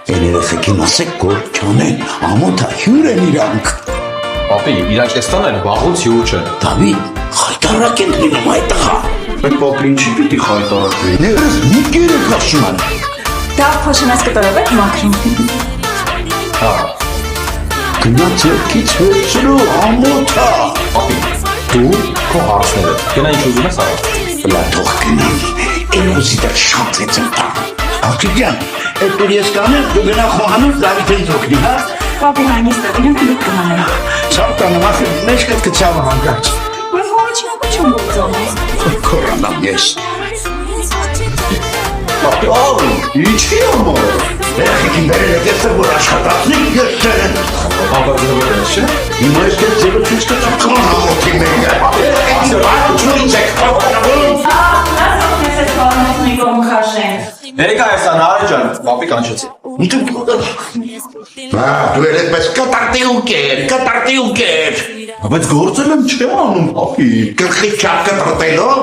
Երեխեքին ասեք գործ չանեն, ամոթա հյուր են իրանք։ Պապի, իրանք էստան են վաղուց հյուր չեն։ Դավիթ, խայտարակ են լինում այդ տղա։ Այդ պապի ինչի պիտի խայտարակվի։ Ներս մի կերը կաշում են։ Դա փոշնաս կտորով եք մաքրում։ Հա, Գնաց երկից վերցրու, ամոթա։ պապի, դու քո հարցները, գնա ինչ ուզում ես արա։ Լա թող գնան, էլոզի դեր շատ վեցեմ տան։ Աղջիկյան, այդ որ ես կանեմ, դու գնա խոհանուց Դավիթին զոքնի, հա։ Պապի հանգիստ է, իրենք լուք կմանեն։ Սավ տանը մախը մեջ կետ կցավը հանգած։ Որ հորիչին ապա չում գործում ես։ Կորանամ ես։ Պապի, ինչի համար։ Երեխեքին բերել եք եստեղ, որ աշխատացնիկ գեստեր են։ Աբարձնվել ես, չէ։ Հիմա ես կետ ձևը ցույց կծում կան համոթի մեկը։ Երեխեքին բարությունից եք պապանավորում։ Ներկա եսա նարը ջան, պապի կանչեցի։ Դու էլ էդպես կտարտի ուկ էր։ Բայց գործել եմ չեմ անում, պապի։ Կրխի չակ կտրտելով։